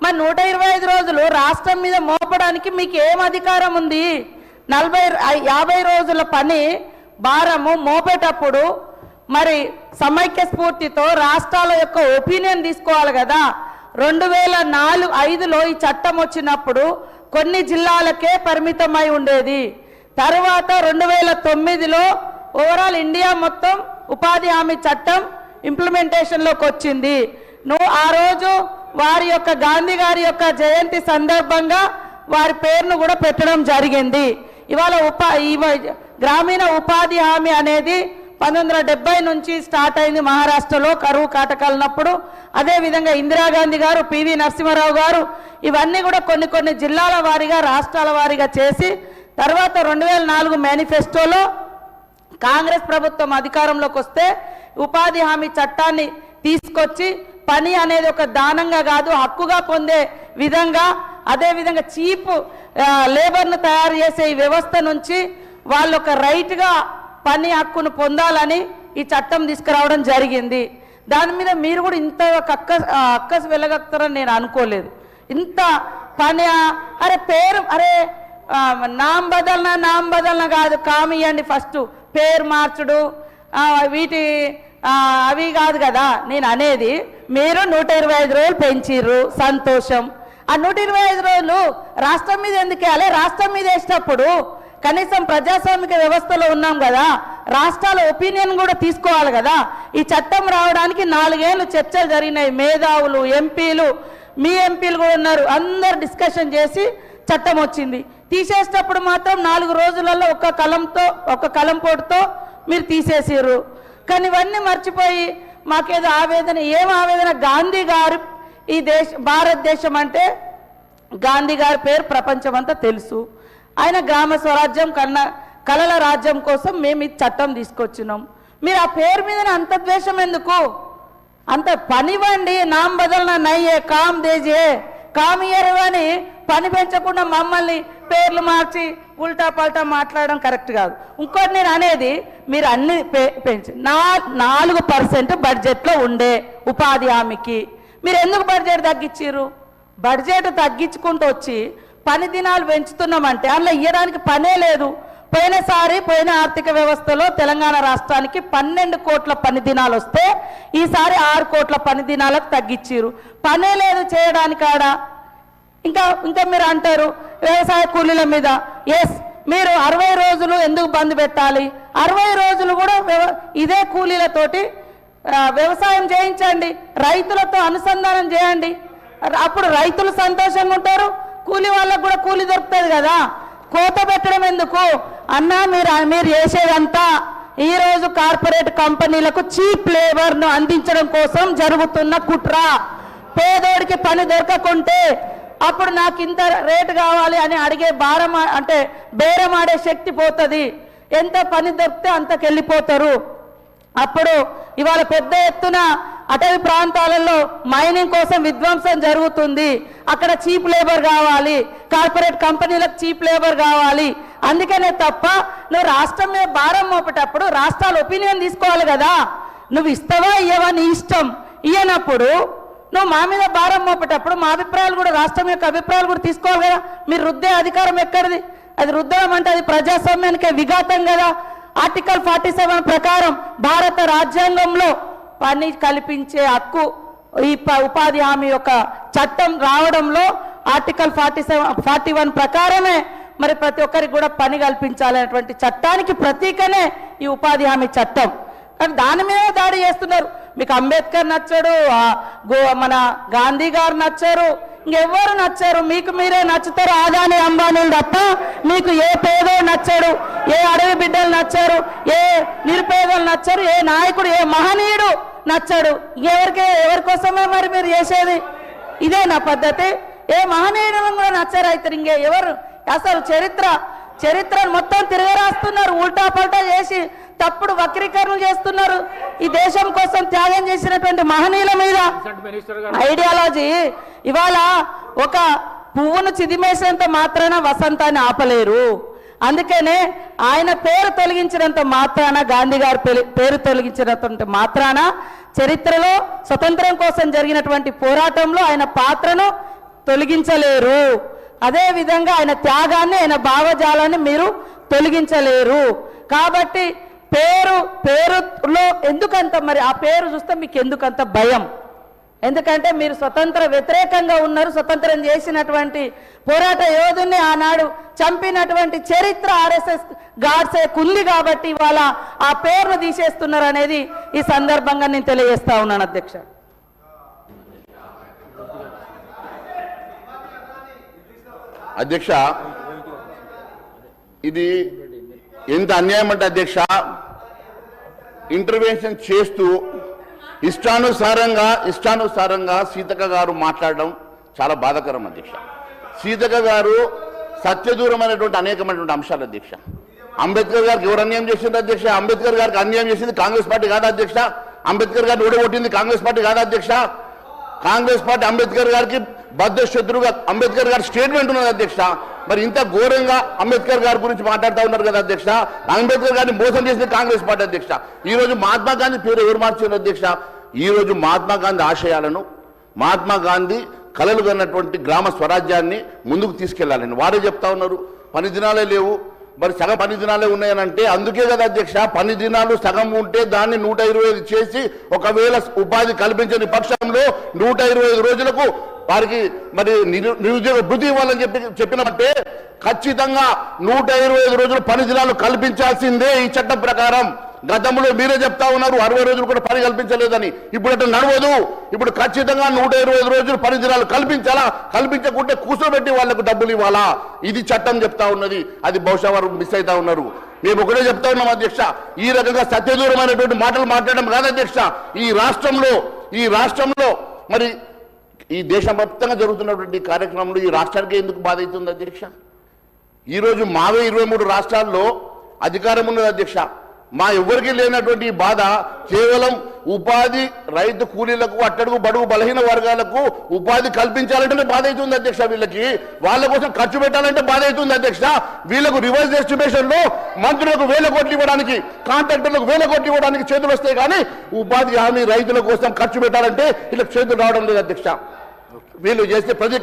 మరి 125 రోజులు రాష్ట్రం మీద మోపడానికి మీకు ఏం అధికారం ఉంది? 50 రోజుల పని భారము మోపేటప్పుడు మరి సమైక్య స్ఫూర్తితో రాష్ట్రాల యొక్క ఒపీనియన్ తీసుకోవాలి కదా. 2004-5లో ఈ చట్టం వచ్చినప్పుడు కొన్ని జిల్లాలకే పరిమితమై ఉండేది. తర్వాత 2009లో ఓవరాల్ ఇండియా మొత్తం ఉపాధి హామీ చట్టం ఇంప్లిమెంటేషన్లోకి వచ్చింది. ఆ రోజు వారి యొక్క గాంధీ గారి యొక్క జయంతి సందర్భంగా వారి పేరును కూడా పెట్టడం జరిగింది. ఇవాళ గ్రామీణ ఉపాధి హామీ అనేది 1970 నుంచి స్టార్ట్ అయింది మహారాష్ట్రలో కరువు కాటకాలన్నప్పుడు. అదేవిధంగా ఇందిరాగాంధీ గారు, పివి నరసింహారావు గారు ఇవన్నీ కూడా కొన్ని జిల్లాల వారీగా రాష్ట్రాల వారీగా చేసి తర్వాత 2004 మేనిఫెస్టోలో కాంగ్రెస్ ప్రభుత్వం అధికారంలోకి వస్తే ఉపాధి హామీ చట్టాన్ని తీసుకొచ్చి పని అనేది ఒక దానంగా కాదు హక్కుగా పొందే విధంగా, అదేవిధంగా చీప్ లేబర్ను తయారు చేసే ఈ వ్యవస్థ నుంచి వాళ్ళు ఒక రైట్గా పని హక్కును పొందాలని ఈ చట్టం తీసుకురావడం జరిగింది. దాని మీద మీరు కూడా ఇంత అక్కసు వెళ్ళగలుగుతారని నేను అనుకోలేదు. ఇంత పని అరే పేరు అరే నామ్ బదలనా కాదు, కామియండి ఫస్ట్ పేరు మార్చుడు వీటి అవి కాదు కదా నేను అనేది. మీరు 125 రోజులు పెంచిర్రు, సంతోషం. ఆ 125 రోజులు రాష్ట్రం మీద ఎందుకు వేయాలి? రాష్ట్రం మీద వేసినప్పుడు కనీసం ప్రజాస్వామిక వ్యవస్థలో ఉన్నాం కదా, రాష్ట్రాల ఒపీనియన్ కూడా తీసుకోవాలి కదా. ఈ చట్టం రావడానికి 4 ఏళ్ళు చర్చలు జరిగినాయి. మేధావులు, ఎంపీలు, మీ ఎంపీలు కూడా ఉన్నారు, అందరు డిస్కషన్ చేసి చట్టం వచ్చింది. తీసేసేటప్పుడు మాత్రం 4 రోజులలో ఒక కలంపోటుతో మీరు తీసేసారు. కానీ ఇవన్నీ మర్చిపోయి మాకేదో ఆవేదన, ఏం ఆవేదన? గాంధీ గారు ఈ భారతదేశం అంటే గాంధీ గారి పేరు ప్రపంచమంతా తెలుసు. ఆయన గ్రామ స్వరాజ్యం కళల రాజ్యం కోసం మేము ఈ చట్టం తీసుకొచ్చినాం. మీరు ఆ పేరు మీద అంత ద్వేషం ఎందుకు? అంత పనివ్వండి. నామ్ బదలనా నయ్యే కామ్ దేజే కామియరు అని పని పెంచకుండా మమ్మల్ని పేర్లు మార్చి ఉల్టా పల్టా మాట్లాడడం కరెక్ట్ కాదు. ఇంకోటి నేను అనేది, మీరు అన్ని పెంచి 4% బడ్జెట్లో ఉండే ఉపాధి హామీకి మీరు ఎందుకు బడ్జెట్ తగ్గించారు? బడ్జెట్ తగ్గించుకుంటూ వచ్చి పని దినాలు పెంచుతున్నామంటే అందులో ఇవ్వడానికి పనే లేదు. పోయిన ఆర్థిక వ్యవస్థలో తెలంగాణ రాష్ట్రానికి 12 కోట్ల పని దినాలు వస్తే ఈసారి 6 కోట్ల పని దినాలకు తగ్గించారు. పనే లేదు చేయడానికి ఆడ. ఇంకా మీరు అంటారు వ్యవసాయ కూలీల మీద. ఎస్, మీరు 60 రోజులు ఎందుకు బంద్ పెట్టాలి? 60 రోజులు కూడా ఇదే కూలీలతోటి వ్యవసాయం చేయించండి, రైతులతో అనుసంధానం చేయండి. అప్పుడు రైతులు సంతోషంగా ఉంటారు, కూలి వాళ్ళకు కూడా కూలి దొరుకుతుంది కదా. కోత పెట్టడం ఎందుకు అన్నా? మీరు చేసేదంతా ఈరోజు కార్పొరేట్ కంపెనీలకు చీప్ లేబర్ను అందించడం కోసం జరుగుతున్న కుట్ర. పేదోడికి పని దొరకకుంటే అప్పుడు నాకు ఇంత రేటు కావాలి అని అడిగే బేరం ఆడే శక్తి పోతుంది. ఎంత పని దొరికితే అంతకెళ్ళిపోతారు. అప్పుడు ఇవాళ పెద్ద ఎత్తున అటవీ ప్రాంతాలలో మైనింగ్ కోసం విధ్వంసం జరుగుతుంది. అక్కడ చీప్ లేబర్ కావాలి, కార్పొరేట్ కంపెనీలకు చీప్ లేబర్ కావాలి. అందుకనే తప్ప నువ్వు రాష్ట్రం మీద భారం మోపేటప్పుడు రాష్ట్రాల ఒపీనియన్ తీసుకోవాలి కదా. నువ్వు ఇస్తావా ఇయ్యవా నీ ఇష్టం. ఇయ్యనప్పుడు నువ్వు మా మీద భారం మోపేటప్పుడు మా అభిప్రాయాలు కూడా, రాష్ట్రం యొక్క అభిప్రాయాలు కూడా తీసుకోవాలి కదా. మీరు రుద్దే అధికారం ఎక్కడిది? అది రుద్దడం అంటే అది ప్రజాస్వామ్యానికే విఘాతం కదా. ఆర్టికల్ 47 ప్రకారం భారత రాజ్యాంగంలో పని కల్పించే హక్కు ఈ ఉపాధి హామీ యొక్క చట్టం రావడంలో ఆర్టికల్ 41 ప్రకారమే మరి ప్రతి ఒక్కరికి కూడా పని కల్పించాలనేటువంటి చట్టానికి ప్రతీకనే ఈ ఉపాధి హామీ చట్టం. కానీ దాని మీద దాడి చేస్తున్నారు. మీకు అంబేద్కర్ నచ్చాడు, మన గాంధీ గారు నచ్చారు, ఇంకెవ్వరు నచ్చారు. మీకు మీరే నచ్చుతారు ఆదాని అంబానీలు తప్ప మీకు ఏ పేదో నచ్చాడు, ఏ అడవి బిడ్డలు నచ్చారు, ఏ నిరుపేదలు నచ్చారు, ఏ నాయకుడు, ఏ మహనీయుడు నచ్చాడు. ఎవరి కోసమే మరి మీరు చేసేది? ఇదే నా పద్ధతి. ఏ మహనీయుడు కూడా నచ్చారు అయితే ఎవరు? అసలు చరిత్రను మొత్తం తిరగరాస్తున్నారు, ఉల్టా పల్టా చేసి తప్పుడు వక్రీకరణలు చేస్తున్నారు. ఈ దేశం కోసం త్యాగం చేసినటువంటి మహనీయుల మీద ఐడియాలజీ. ఇవాళ ఒక పువ్వును చిదిమేసినంత మాత్రాన వసంతాన్ని ఆపలేరు. అందుకనే ఆయన పేరు తొలగించినంత మాత్రాన, గాంధీ గారి పేరు తొలగించినంత మాత్రాన చరిత్రలో స్వతంత్రం కోసం జరిగినటువంటి పోరాటంలో ఆయన పాత్రను తొలగించలేరు. అదే విధంగా ఆయన త్యాగాన్ని, ఆయన భావజాలాన్ని మీరు తొలగించలేరు. కాబట్టి పేరులో ఎందుకంత, మరి ఆ పేరు చూస్తే మీకు ఎందుకంత భయం? ఎందుకంటే మీరు స్వతంత్ర వ్యతిరేకంగా ఉన్నారు. స్వతంత్రం చేసినటువంటి పోరాట యోధుని ఆనాడు చంపినటువంటి చరిత్ర ఆర్ఎస్ఎస్ గాడ్సేకు ఉంది కాబట్టి ఇవాళ ఆ పేరును తీసేస్తున్నారు అనేది ఈ సందర్భంగా నేను తెలియజేస్తా ఉన్నాను అధ్యక్ష. అధ్యక్ష, ఇది ఎంత అన్యాయం అంటే అధ్యక్ష, ఇంటర్వెన్షన్ చేస్తూ ఇష్టానుసారంగా సీతక్క గారు మాట్లాడడం చాలా బాధాకరం అధ్యక్ష. సీతక్క గారు సత్యదూరమైనటువంటి అనేకమైనటువంటి అంశాలు అధ్యక్ష. అంబేద్కర్ గారికి ఎవరు అన్యాయం చేసింది అధ్యక్ష? అంబేద్కర్ గారికి అన్యాయం చేసింది కాంగ్రెస్ పార్టీ కాదా అధ్యక్ష? అంబేద్కర్ గారిని ఓడగొట్టింది కాంగ్రెస్ పార్టీ కాదా అధ్యక్ష? కాంగ్రెస్ పార్టీ అంబేద్కర్ గారికి బద్ద శత్రువుగా అంబేద్కర్ గారి స్టేట్మెంట్ ఉన్నది అధ్యక్ష. మరి ఇంత ఘోరంగా అంబేద్కర్ గారి గురించి మాట్లాడుతూ ఉన్నారు కదా అధ్యక్ష. అంబేద్కర్ గారిని మోసం చేసింది కాంగ్రెస్ పార్టీ అధ్యక్ష. ఈ రోజు మహాత్మా గాంధీ పేరు ఎవరు మార్చారు అధ్యక్ష? ఈ రోజు మహాత్మా గాంధీ ఆశయాలను, మహాత్మా గాంధీ కలలు కన్నటువంటి గ్రామ స్వరాజ్యాన్ని ముందుకు తీసుకెళ్లాలని వారే చెప్తా ఉన్నారు. పని దినాలే లేవు, మరి సగం పని దినాలే ఉన్నాయనంటే అందుకే కదా అధ్యక్ష. పని దినాలు సగం ఉంటే దాన్ని 125 చేసి ఒకవేళ ఉపాధి కల్పించని పక్షంలో 125 రోజులకు వారికి మరి నిరుద్యోగ భృతి ఇవ్వాలని చెప్పినట్టే ఖచ్చితంగా 125 రోజులు పని దినాలు కల్పించాల్సిందే ఈ చట్టం ప్రకారం. గతంలో మీరే చెప్తా ఉన్నారు 60 రోజులు కూడా పని కల్పించలేదని. ఇప్పుడు అట్లా నడవదు. ఇప్పుడు ఖచ్చితంగా 125 రోజులు పని దినాలు కల్పించాలా, కల్పించకుంటే కూర్చోబెట్టి వాళ్లకు డబ్బులు ఇవ్వాలా. ఇది చట్టం చెప్తా ఉన్నది. అది బహుశా వారు మిస్ అవుతా ఉన్నారు. మేము ఒకటే చెప్తా ఉన్నాం అధ్యక్ష, ఈ రకంగా సత్యదూరమైనటువంటి మాటలు మాట్లాడడం కాదు అధ్యక్ష. ఈ రాష్ట్రంలో మరి ఈ దేశవ్యాప్తంగా జరుగుతున్నటువంటి కార్యక్రమంలో ఈ రాష్ట్రానికి ఎందుకు బాధ అవుతుంది అధ్యక్ష? ఈరోజు మావే 23 రాష్ట్రాల్లో అధికారం ఉన్నది అధ్యక్ష. మా ఎవరికి లేనటువంటి బాధ కేవలం ఉపాధి రైతు కూలీలకు, అట్టడుగు బడుగు బలహీన వర్గాలకు ఉపాధి కల్పించాలంటే బాధ అవుతుంది అధ్యక్ష. వీళ్ళకి వాళ్ళ కోసం ఖర్చు పెట్టాలంటే బాధ అవుతుంది అధ్యక్ష. వీళ్ళకు రివర్స్ ఎస్టిమేషన్ లో మంత్రులకు 1000 కోట్లు ఇవ్వడానికి, కాంట్రాక్టర్లకు 1000 కోట్లు ఇవ్వడానికి చేతులు వస్తాయి, కానీ ఉపాధి హామీ రైతుల కోసం ఖర్చు పెట్టాలంటే వీళ్ళకి చేతులు రావడం లేదు అధ్యక్ష. వీళ్ళు చేసే ప్రతి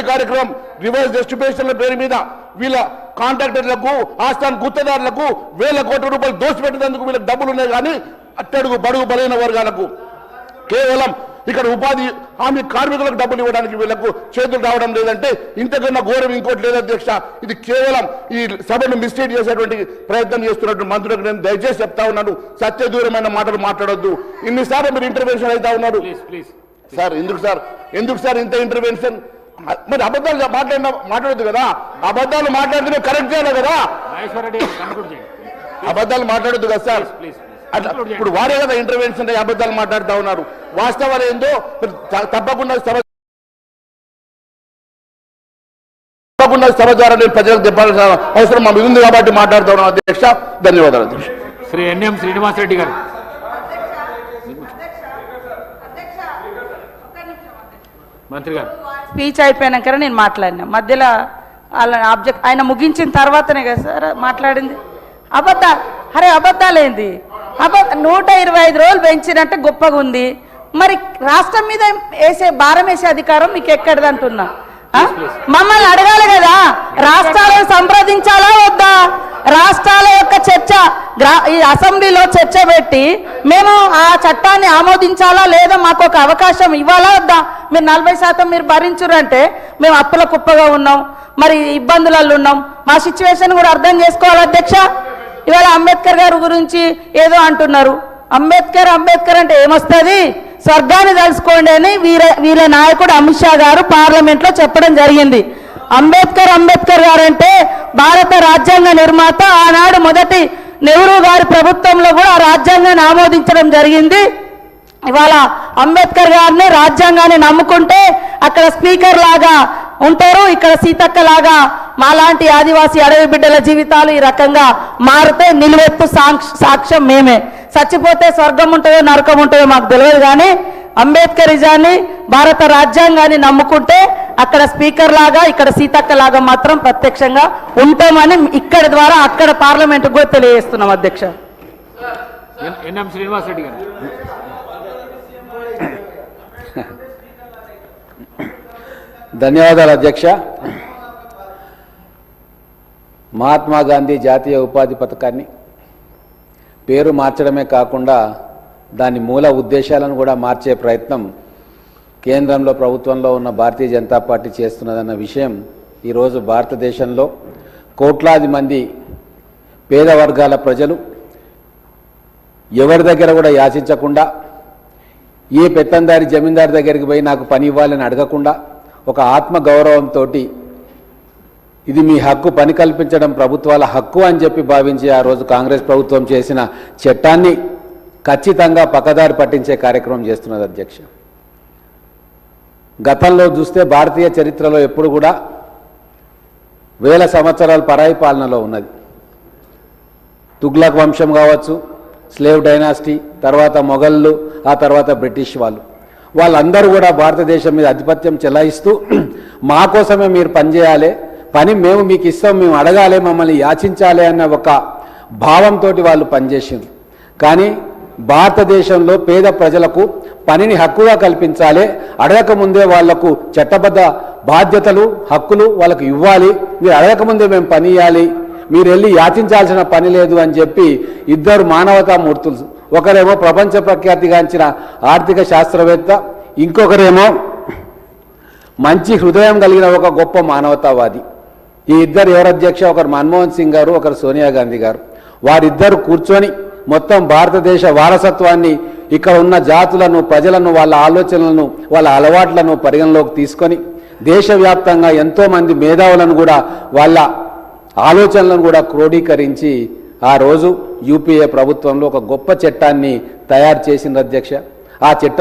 కార్యక్రమం రివర్స్ ఎస్టిమేషన్ల పేరు మీద వీళ్ళ కాంట్రాక్టర్లకు, ఆస్థాన గుత్తదారులకు 1000 కోట్ల రూపాయలు దోచిపెట్టేందుకు వీళ్ళకి డబ్బులు ఉన్నాయి, కానీ అట్టడుగు బడుగు బలైన వర్గాలకు కేవలం ఇక్కడ ఉపాధి హామీ కార్మికులకు డబ్బులు ఇవ్వడానికి వీళ్లకు చేతులు రావడం లేదంటే ఇంతకన్నా ఘోరం ఇంకోటి లేదు అధ్యక్ష. ఇది కేవలం ఈ సభను మిస్టేట్ చేసేటువంటి ప్రయత్నం చేస్తున్నటువంటి మంత్రులకు నేను దయచేసి చెప్తా ఉన్నాను, సత్యదూరమైన మాటలు మాట్లాడొద్దు. ఇన్నిసార్లు మీరు ఇంటర్వెన్షన్ అవుతా ఉన్నారు సార్. ఎందుకు సార్ ఇంత ఇంటర్వెన్షన్? మరి అబద్ధాలు మాట్లాడద్దు కదా. అబద్ధాలు మాట్లాడితే కరెక్ట్ చేయాలి కదా. అబద్ధాలు మాట్లాడద్దు కదా సార్. అట్లా ఇప్పుడు వారే కదా ఇంటర్వెన్షన్ అబద్ధాలు మాట్లాడుతూ ఉన్నారు. వాస్తవాలు ఏందో తప్పకుండా సభ ద్వారా నేను ప్రజలకు చెప్పాల్సిన అవసరం మా మీద ఉంది కాబట్టి మాట్లాడుతూ ఉన్నాం అధ్యక్ష. ధన్యవాదాలు అధ్యక్ష. శ్రీ ఎన్ఎం శ్రీనివాసరెడ్డి గారు. మంత్రి గారు స్పీచ్ అయిపోయినాక నేను మాట్లాడినా. మధ్యలో ఆబ్జెక్ట్ ఆయన ముగించిన తర్వాతనే కదా సార్ మాట్లాడింది. అబద్ధాలేంది? 125 రోజులు పెంచినట్టు గొప్పగా ఉంది. మరి రాష్ట్రం మీద భారం వేసే అధికారం మీకు ఎక్కడిది అంటున్నా? మమ్మల్ని అడగాలి కదా, రాష్ట్రాలను సంప్రదించాలా వద్దా? రాష్ట్రాల యొక్క చర్చ ఈ అసెంబ్లీలో చర్చ పెట్టి మేము ఆ చట్టాన్ని ఆమోదించాలా లేదా, మాకు ఒక అవకాశం ఇవ్వాలా వద్దా? మీరు 40% మీరు భరించురంటే మేము అప్పుల కుప్పగా ఉన్నాం, మరి ఇబ్బందులలో ఉన్నాం. మా సిచ్యువేషన్ కూడా అర్థం చేసుకోవాలి అధ్యక్ష. ఇవాళ అంబేద్కర్ గారి గురించి ఏదో అంటున్నారు. అంబేద్కర్ అంటే ఏమొస్తుంది? స్వర్గాన్ని తలుసుకోండి అని వీళ్ళ నాయకుడు అమిత్ షా గారు పార్లమెంట్ లో చెప్పడం జరిగింది. అంబేద్కర్ గారు అంటే భారత రాజ్యాంగ నిర్మాత. ఆనాడు మొదటి నెహ్రూ గారి ప్రభుత్వంలో కూడా ఆ రాజ్యాంగాన్ని ఆమోదించడం జరిగింది. ఇవాళ అంబేద్కర్ గారిని రాజ్యాంగాన్ని నమ్ముకుంటే అక్కడ స్పీకర్ లాగా ఉంటారు, ఇక్కడ సీతక్క లాగా మాలాంటి ఆదివాసీ అడవి బిడ్డల జీవితాలు ఈ రకంగా మారితే నిలువెత్తు సాక్ష్యం మేమే. చచ్చిపోతే స్వర్గం ఉంటుందో నరకం ఉంటుందో మాకు తెలియదు, కానీ అంబేద్కరిజాన్ని భారత రాజ్యాంగాన్ని నమ్ముకుంటే అక్కడ స్పీకర్ లాగా ఇక్కడ సీతక్క లాగా మాత్రం ప్రత్యక్షంగా ఉంటామని ఇక్కడ ద్వారా అక్కడ పార్లమెంట్ కూడా తెలియజేస్తున్నాం అధ్యక్ష. ఎన్ఎం శ్రీనివాసరెడ్డి గారు. ధన్యవాదాలు అధ్యక్ష. మహాత్మా గాంధీ జాతీయ ఉపాధి పథకాన్ని పేరు మార్చడమే కాకుండా దాని మూల ఉద్దేశాలను కూడా మార్చే ప్రయత్నం కేంద్రంలో ప్రభుత్వంలో ఉన్న భారతీయ జనతా పార్టీ చేస్తున్నదన్న విషయం ఈరోజు భారతదేశంలో కోట్లాది మంది పేద వర్గాల ప్రజలు ఎవరి దగ్గర కూడా యాచించకుండా, ఏ పెత్తందారి జమీందారు దగ్గరికి పోయి నాకు పని ఇవ్వాలని అడగకుండా ఒక ఆత్మగౌరవంతో ఇది మీ హక్కు, పని కల్పించడం ప్రభుత్వాల హక్కు అని చెప్పి భావించి ఆ రోజు కాంగ్రెస్ ప్రభుత్వం చేసిన చట్టాన్ని ఖచ్చితంగా పక్కదారి పట్టించే కార్యక్రమం చేస్తున్నది అధ్యక్ష. గతంలో చూస్తే భారతీయ చరిత్రలో ఎప్పుడు కూడా వేల సంవత్సరాల పరాయి పాలనలో ఉన్నది. తుగ్లక్ వంశం కావచ్చు, స్లేవ్ డైనాసిటీ, తర్వాత మొఘళ్ళు, ఆ తర్వాత బ్రిటిష్ వాళ్ళందరూ కూడా భారతదేశం మీద ఆధిపత్యం చెలాయిస్తూ మా కోసమే మీరు పనిచేయాలి, పని మేము మీకు ఇస్తాం, మేము అడగాలి, మమ్మల్ని యాచించాలి అన్న ఒక భావంతో వాళ్ళు పనిచేసింది. కానీ భారతదేశంలో పేద ప్రజలకు పనిని హక్కుగా కల్పించాలి, అడగకముందే వాళ్లకు చట్టబద్ధ బాధ్యతలు హక్కులు వాళ్ళకు ఇవ్వాలి, మీరు అడగకముందే మేము పని ఇవ్వాలి, మీరు వెళ్ళి యాచించాల్సిన పని లేదు అని చెప్పి ఇద్దరు మానవతామూర్తులు, ఒకరేమో ప్రపంచ ప్రఖ్యాతిగాంచిన ఆర్థిక శాస్త్రవేత్త, ఇంకొకరేమో మంచి హృదయం కలిగిన ఒక గొప్ప మానవతావాది. ఈ ఇద్దరు ఎవరు అధ్యక్ష? ఒకరు మన్మోహన్ సింగ్ గారు, ఒకరు సోనియా గాంధీ గారు. వారిద్దరు కూర్చొని మొత్తం భారతదేశ వారసత్వాన్ని, ఇక్కడ ఉన్న జాతులను, ప్రజలను, వాళ్ళ ఆలోచనలను, వాళ్ళ అలవాట్లను పరిగణలోకి తీసుకొని దేశవ్యాప్తంగా ఎంతోమంది మేధావులను కూడా వాళ్ళ ఆలోచనలను కూడా క్రోడీకరించి ఆ రోజు యూపీఏ ప్రభుత్వంలో ఒక గొప్ప చట్టాన్ని తయారు చేసిన అధ్యక్ష. ఆ చట్టం